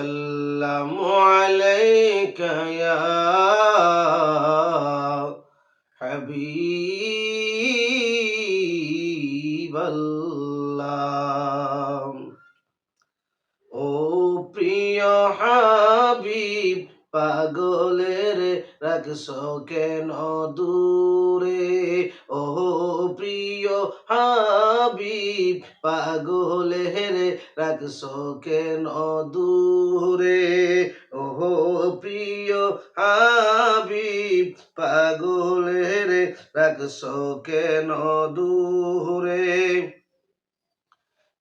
আসসালামু আলাইকা ইয়া হাবিবাল্লাহ। ও প্রিয় হাবিব, পাগলের রাখছো কেন দূরে? ও প্রিয় হাবিব, পাগলের রাখছো কেন দূরে? ও প্রিয় হাবিব, পাগলের রাখছো কেন দূরে?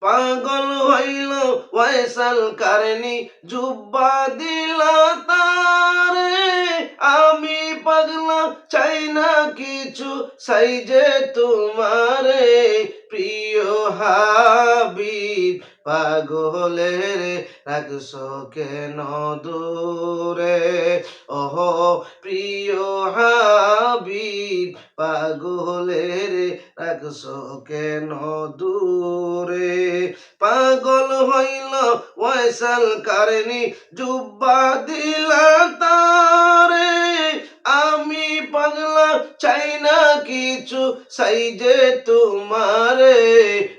পাগল হইল ওয়াইসাল কারণী, জুব্বা দিল তারে। আমি পাগলা চাই না কিছু, চাই যে তোমারে। প্রিয় হাবিব, পাগলের রাখছো কেন দূরে? ওহ প্রিয় হাবিব, পাগলের রাখছো কেন দূরে? পাগল হইল ওয়াইসাল কারণী, জুব্বা দিলা তারে। আমি পাগলা চাই না কিছু, চাই যে তোমারে।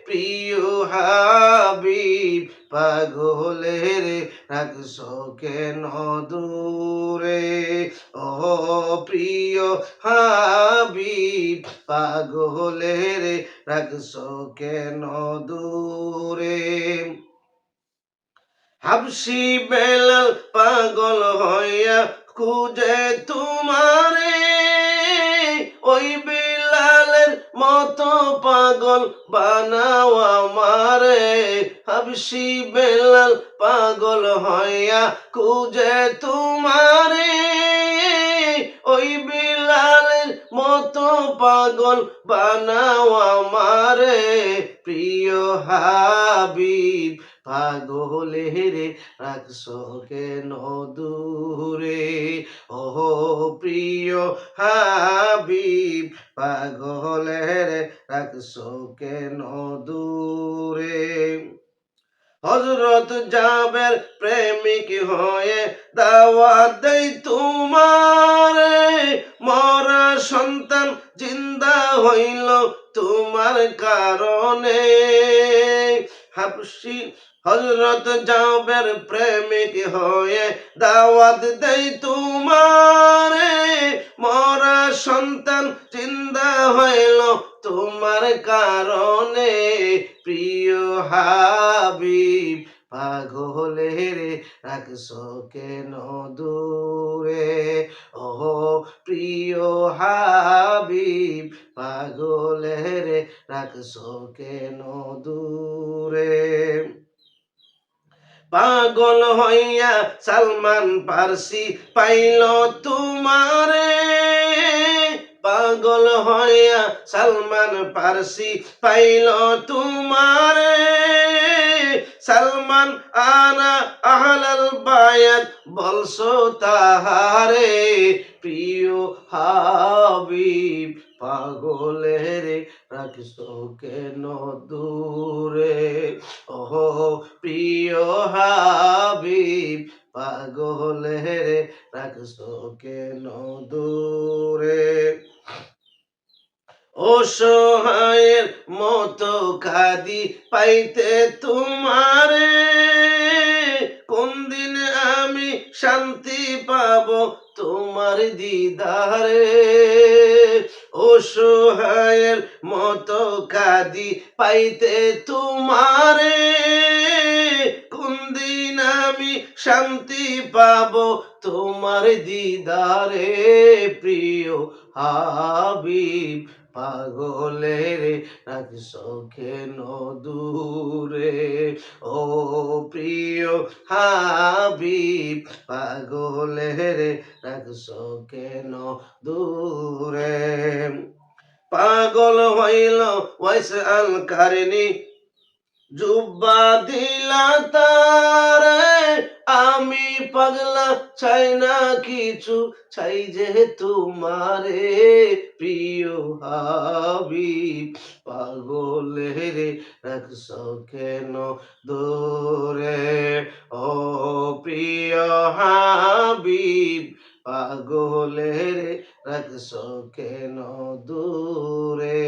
প্রিয় হাবিব, পাগলের রাখছো কেন দূরে? ও প্রিয় হাবিব, পাগলের রাখছো কেন দূরে? হাবশি বেলাল পাগল হইয়া খুঁজে তোমারে। ওই বেলালের মতো পাগল বানাও আমারে। হাবশি বেলাল পাগল হইয়া খুঁজে তোমারে। ওই বেলালের মতো পাগল বানাও আমারে। প্রিয় হাবিব, পাগলের রাখছো কেন দূরে? ও প্রিয় হাবিব, পাগলের রাখছো কেন দূরে? হযরত জাবের প্রেমিক হয়ে দাওয়াত দেই তোমারে। মরা সন্তান জিন্দা হইল তোমার কারণে। হাবশি হযরত জাবের প্রেমিক হয়ে দাওয়াত দেই তোমারে। মরা সন্তান জিন্দা হইল তোমার কারণে। প্রিয় হাবিব, পাগলের রাখছো কেন দূরে? ও প্রিয় হাবিব, পাগলের রাখছো কেন দূরে? পাগল হইয়া সালমান পারসি পাইল তোমারে। পাগল হইয়া সালমান পারসি পাইল তোমারে। সালমান আনা আহলাল বায়াত বলছো তাহারে। প্রিয় হাবিব, পাগলের রাখছো কেন দূরে? ওহ প্রিয় হাবিব, পাগলের রাখছো কেন দূরে? অসহায়ের মতো কাঁদি পাইতে তোমারে। কোন দিন আমি শান্তি পাবো তোমার দিদারে? অসহায়ের মতো কাঁদি পাইতে তোমারে। কোন দিন আমি শান্তি পাবো তোমার দিদারে? প্রিয় হাবিব, পাগলের রাখছো কেন দূরে? ও প্রিয় হাবিব, পাগলের রাখছো কেন দূরে? পাগল হইল ওয়াইসাল কারণী, জুব্বা দিলা তারে। আমি পাগলা চাই না কিছু, চাই যে তোমারে। প্রিয় হাবিব, পাগলের রাখছো কেন দূরে? ও প্রিয় হাবিব পাগলের রাখছো কেন দূরে